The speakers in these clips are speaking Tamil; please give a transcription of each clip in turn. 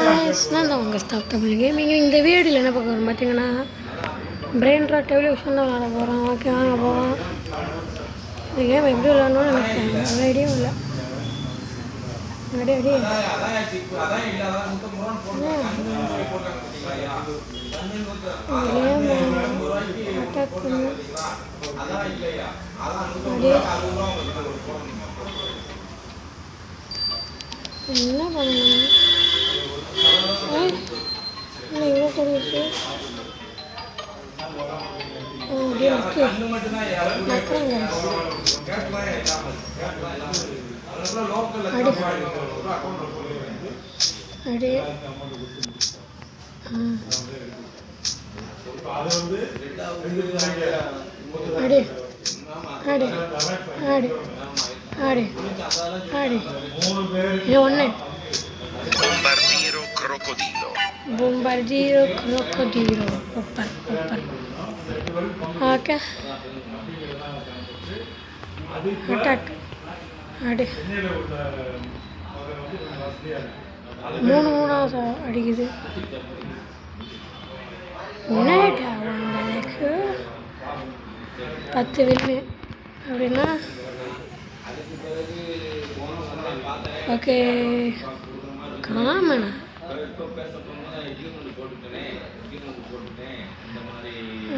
நான் தான் உங்கள் ஸ்டாப் தமிழ் கேமிங். இந்த வீடியோவில் என்ன பார்க்க வரோம் பார்த்தீங்கன்னா, பிரெயின் ராட் எவல்யூஷன் தான் விளாட போகிறோம். ஓகே, வாங்க போவோம். இந்த கேம் எப்படி விளாடணும்னு எனக்கு ஐடியாவும் இல்லை. அடி அட்டாக் பண்ணு. என்ன பண்ணணும்? இவ்வளோ தெரியுது. அடி அடி ஆடி ஆடி ஆடி ஆடி ஒன்று Bombardiro crocodilo. Opa. Okay. Attack. Adi. மூணா அடிக்குது. என்னடா எனக்கு 10 வின்னு அப்படின்னா ஓகே. காமனா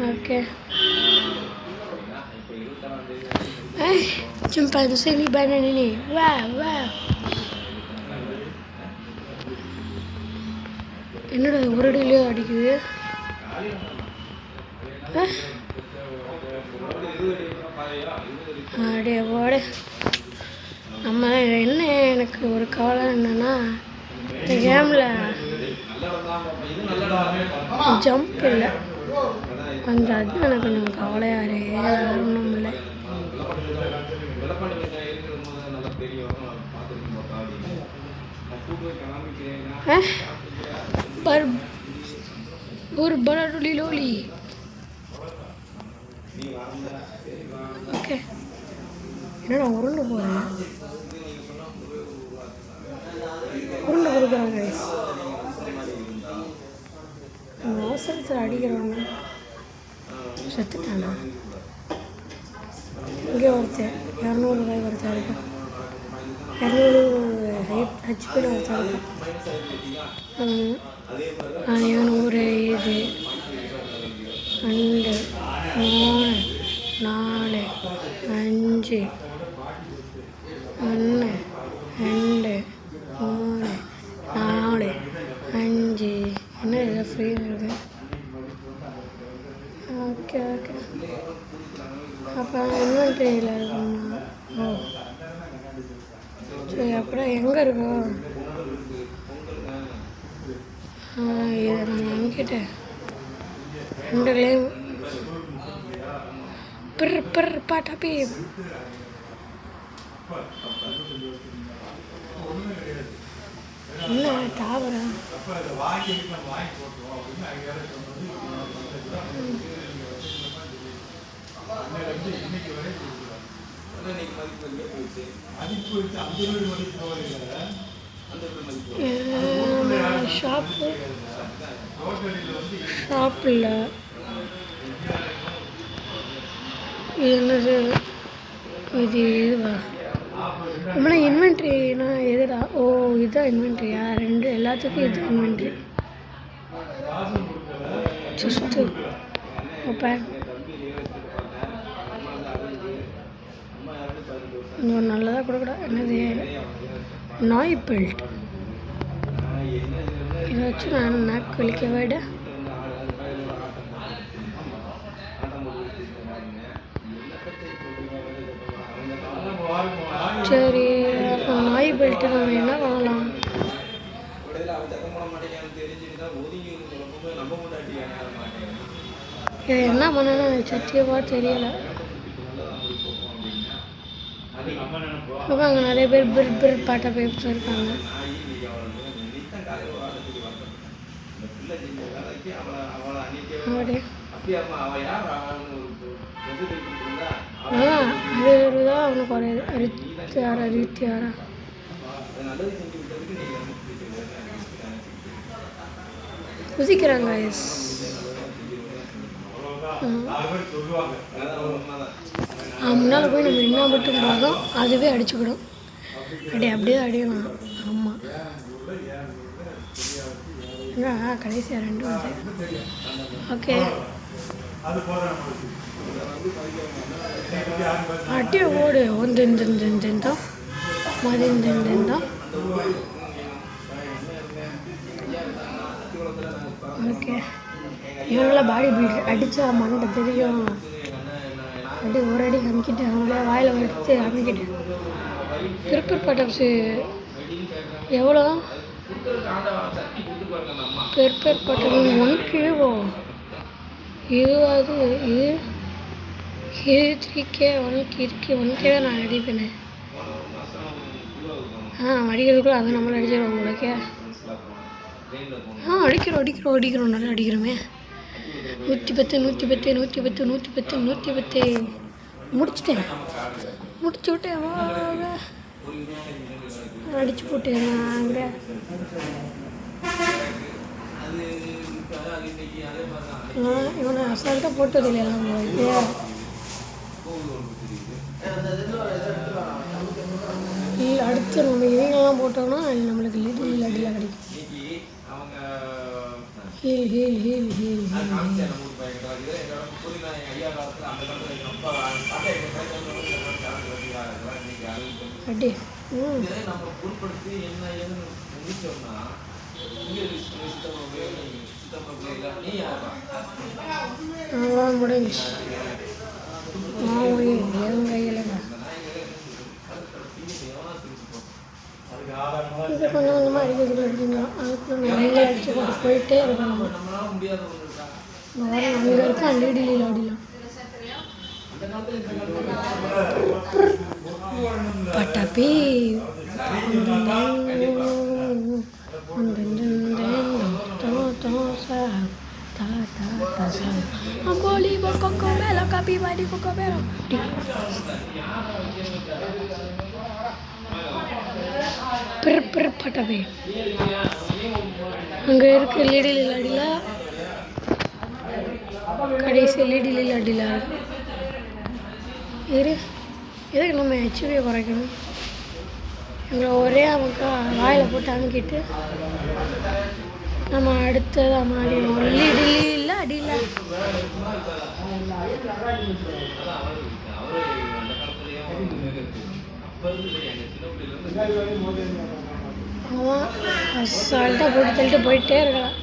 okay. Chimpanzé ni banana ni. Wow. என்னடா ஒரு அடியிலே அடிக்குது? அடே ஓட. நம்ம என்ன எனக்கு ஒரு கவலை என்னன்னா, இந்த கேமில் ஜம்ப் இல்லை. அந்த அது எனக்கு கொஞ்சம் கவலையாரு. ஒன்றும் இல்லை. ஒரு பரடுலி லோலி. ஓகே, என்னடா உருண்டு போகிறேன். உருண்டு கொடுக்குறாங்க. அவசரத்தில் அடிக்கிறவங்க செத்துட்டானா? இங்கே ஒருத்தர் 200 ரூபாய் ஒருத்தர் இருக்கும். 200 ஹெச்பியில் ஒருத்தர் இருக்கும். ஒரு இது 2 3 4 5 1 2 3 4 5 என்ன இதை ஃப்ரீ இருக்குது. ஓகே. அப்போ இன்வென்ட்ரியில் இருக்குமா? ஓ சரி. அப்புறம் எங்கே இருக்கோம்? இதை நம்ம அங்கிட்ட 2 பிர் பாட்டாப்பி. என்ன டாவரா? ஷாப்பில் என்னது இது? இதுவா? நம்மள இன்வென்ட்ரினா எதுடா? ஓ, இதுதான் இன்வென்ட்ரியா? 2 எல்லாத்துக்கும் இது இன்வென்ட்ரி. Just open. கொஞ்சம் நல்லதாக கொடுக்கடா. என்னது? நாய் பெல்ட். இதை வச்சு நான் நாக்கு வலிக்க விட. சரி, நாய் பெல்ட்டு நம்ம என்ன பண்ணலாம்? இதை என்ன பண்ணணும் எனக்கு சத்தியமாக தெரியலை. அப்போ அங்கே நிறைய பேர் பிர் பாட்டா பேப்ஸ் இருக்காங்க. அப்படியே அது தான் அவனுக்கு குறையுது. அறுபத்தி ஆறா? குதிக்கிறாங்க எஸ். முன்னால் போய் நம்ம என்ன மட்டும் போதும் அதுவே அடிச்சுக்கிடும். அப்படியே அடிக்கணும். ஆமாம், கடைசியாக 2 வந்து ஓகே அட்டியை ஓடு ஒந்தெந்தெந்தெந்தோ மதிந்தெந்தெந்தோ. ஓகே, இவங்களாம் பாடி பில்டர் அடித்தா மண்டை தெரியும். அப்படி ஒரு அடி அமுக்கிட்டு அவங்களே வாயில் எடுத்து அமுக்கிட்டு. பெர்பெர் பட்டப்ஸு எவ்வளோ? பெர்பெர் பட்டப் 1 கிலோ. அது இது 3K 1K தான் நான் அடிப்பேனே. நம்ம அடிக்கிறதுக்குள்ள அதை நம்மளும் அடிச்சிடுவோம் உங்களுக்கு. அடிக்கிறோம் நல்லா அடிக்கிறோமே. 110 முடிச்சுட்டேன். முடிச்சு விட்டேன். அடிச்சு போட்டேன் அங்கே. இவனை அசால்ட்டாக போட்டது இல்லையா உங்களுக்கு? இல்லை, அடுத்து நம்ம இவங்கெல்லாம் போட்டோம்னா நம்மளுக்கு லிட்டில் அடிலாம் கிடைக்கும். ஹீல் அடி. முடிஞ்சு என் கையில் இது கொஞ்சம் கொஞ்சமாக அடிக்கிறதுக்கு அடிக்கணும். அதுக்குள்ள நிறைய அடிச்சு போட்டு போயிட்டே இருக்கணும். அங்கே இருக்கா லீடிலில் அடிலாம். பட்டாப்பி பட்டாப்பி அங்கே இருக்கு லீடிலில் அடிலாம். கடைசி லீடிலில் அடிலாம் எதுக்கு நம்ம ஹெச்பியை குறைக்கணும்? எங்களை ஒரே அமுக்கா வாயில் போட்டு அமுக்கிட்டு நம்ம அடுத்தது மாடிடும். லீடிலில் அடியில் அவன் அசால்ட்டாக போட்டு தள்ளிட்டு போயிட்டே இருக்கலாம்.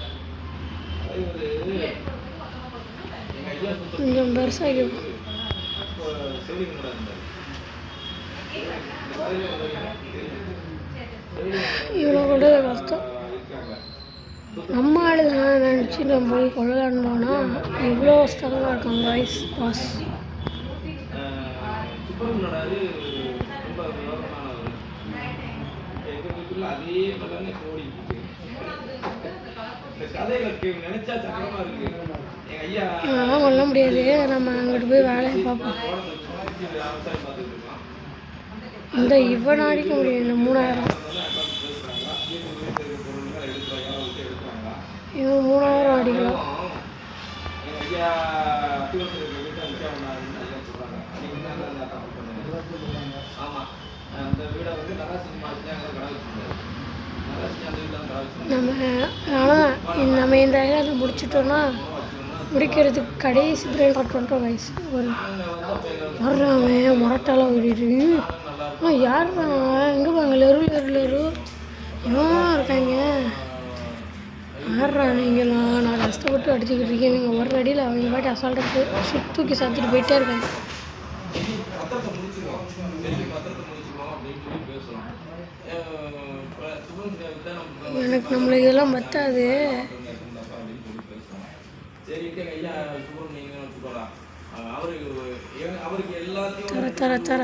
கொஞ்சம் பெருசாக இவ்வளோ கொண்டது கஷ்டம். நம்ம ஆளுதான் நினச்சி நம்ம போய் கொள்ளலான்னு போனால் இவ்வளோ ஸ்ட்ராங்காக இருக்காங்க வாய்ஸ் பாஸ். அதெல்லாம் கொல்ல முடியாது. நம்ம அங்கிட்டு போய் வேலையை பார்ப்போம். இந்த இவனை அடிக்க முடியும். இந்த 3000 இவன் 3000 அடிக்கலாம். நம்ம இந்த ஐலாண்டை முடிச்சிட்டோன்னா முடிக்கிறதுக்கு கடைசி பிரெயின் ராட் பண்ணுறோம் வயசு. வர்றான் முரட்டாலாம் ஓடிட்டு யாருன்னா எங்கே பாங்க லெரு எவன் இருக்காங்க. ஆடுறா நீங்களாம். நான் கஷ்டப்பட்டு அடிச்சுக்கிட்டு இருக்கேன். நீங்கள் ஒரு அடியில் அவங்க பாட்டி அசால்ட்டாக தூக்கி சாத்திட்டு போயிட்டே இருக்காங்க. எனக்கு நம்மளுக்கு இதெல்லாம் பத்தாது. தர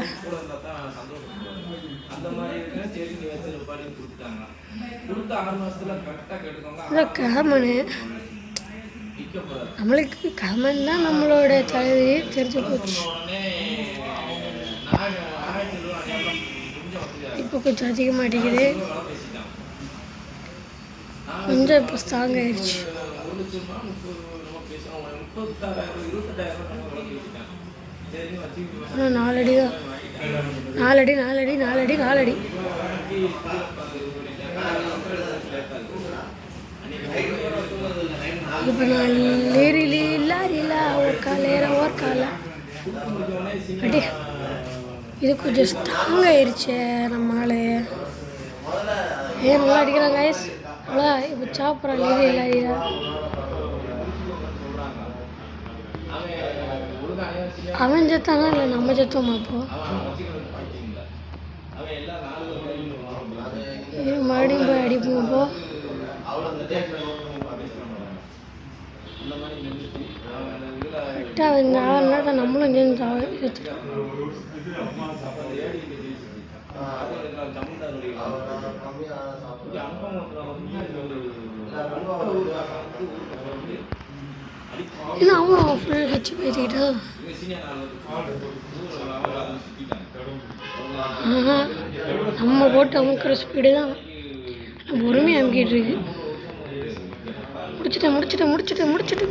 காமனு நம்மளுக்கு காமன் தான் நம்மளோட தலைவி தெரிஞ்சு போச்சு. இப்போ கொஞ்சம் அதிகமாக அடிக்குது. கொஞ்சம் இப்போ ஸ்ட்ராங் ஆயிடுச்சு. ஆனால் 4 அடி தான். 4 அடி 4 அடி 4 அடி 4 அடி. இப்போ நான் லாரிலா ஒரு கால அடி. இது கொஞ்சம் ஸ்ட்ராங் ஆயிடுச்சு நம்மளால. நல்லா அடிக்கிறாங்க கைஸ். அவ்வளோ இப்போ சாப்பிட்றான் லாரிலா. அவன் செத்தானா இல்லை நம்ம செத்தோமா? இப்போ மறுபடியும் போய் அடிப்போம். இப்போ கரெக்டாக இந்த ஆளுனா நம்மளும் சேர்ந்து இல்லை அவன் ஃபுல் ஹெச் பேசிக்கிட்டான். நம்ம போட்டு அமுக்கிற ஸ்பீடு தான் பொறுமையாக அமுக்கிட்டு இருக்கு.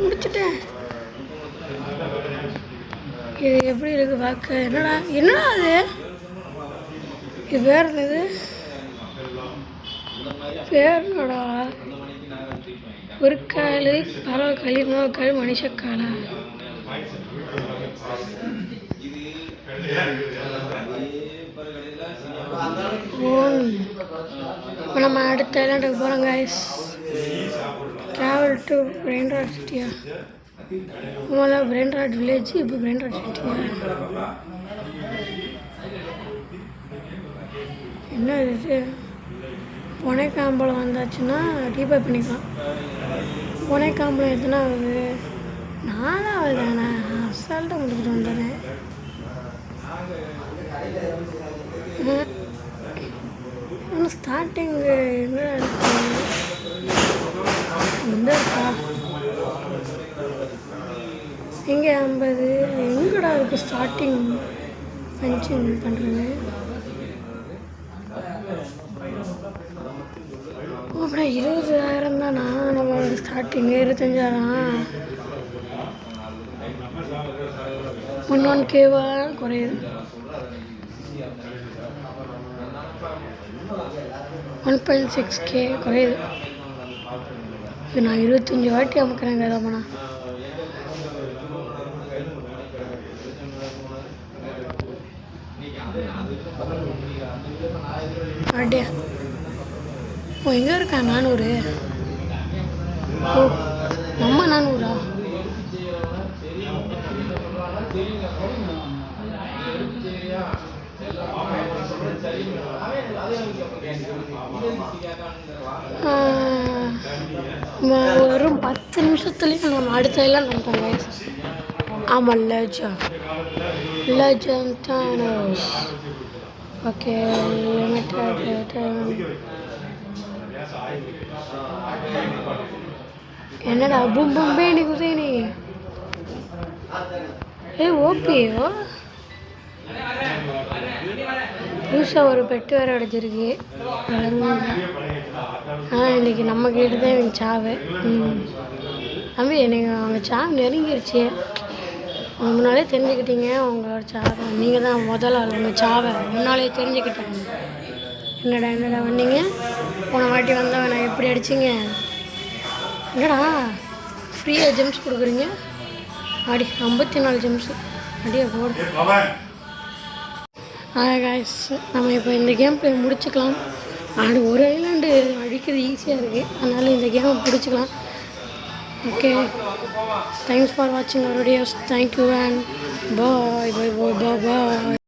முடிச்சிட்டேன். இது எப்படி இருக்கு பார்க்க? என்னடா அது? இது பேர் என்னது? பேர் என்னடா? ஒரு கால் பறவைக்கால், இன்னொரு கால் மனுஷக்கால. இப்போ நம்ம அடுத்த ஐலாண்டுக்கு போகிறோம் கைஸ். ட்ராவல் டு பிரெயின்ராட் சிட்டியா? முதல்ல பிரெயின்ராட் வில்லேஜ், இப்போ பிரெயின்ராட் சிட்டியா? என்ன இது? புனைக்காம்பளம் வந்தாச்சுன்னா டீபாய் பண்ணிக்கலாம். புனைக்காம்பளம் எத்தனை ஆகுது? 4வது தானே. அசால்ட்டாக முடிச்சுட்டு வந்துடுறேன். ஆனால் ஸ்டார்டிங்கு எங்கடா இருக்கு? எங்கே இருக்கா? இங்கே 50. எங்கடா இருக்குது ஸ்டார்டிங் பஞ்சிங் பண்ணுறது? அப்புறம் 20,000 தானா நம்ம ஸ்டார்டிங்கு? 25,000. 1K குறையுது. 1.6K குறையுது. இது நான் 25 வாட்டி அமுக்கிறேங்க. ஏதாமண்ணா அப்படியே. ஓ எங்கே இருக்கா? 400. ஓ நம்ம 400ஆ? வெறும் 10 நிமிஷத்துலேயும் நம்ம அடுத்த எல்லாம் நினைப்போங்க. ஆமாம் லெஜண்ட் தானோஸ். ஓகே என்னடா பூம் பூம் பேணி குசேனி. ஓபியோ புதுசாக ஒரு பெட்டு வேறு அடைச்சிருக்கு. இன்றைக்கி நம்ம கேட்டு தான் எனக்கு சாவு. தம்பி எனக்கு அவங்க சாவு நெருங்கிருச்சு. முன்னாலே தெரிஞ்சுக்கிட்டீங்க உங்களோட சாவை. நீங்கள் தான் முதல் ஆள் உங்கள் சாவை முன்னாலே தெரிஞ்சுக்கிட்டேன். என்னடா வந்தீங்க? போன வாட்டி வந்தவன் நான் எப்படி அடிச்சிங்க? என்னடா ஃப்ரீயாக ஜெம்ஸ் கொடுக்குறீங்க? அடி 54 ஜெம்ஸு. அடியா போடு. காய்ஸ் நம்ம இப்போ இந்த கேம் பிளே முடிச்சுக்கலாம். ஒரு ஐலாண்டு அடிக்கிறது ஈஸியாக இருக்குது. அதனால் இந்த கேமை பிடிச்சிக்கலாம். ஓகே, தேங்க்ஸ் ஃபார் வாட்சிங் our videos. Thank you and bye.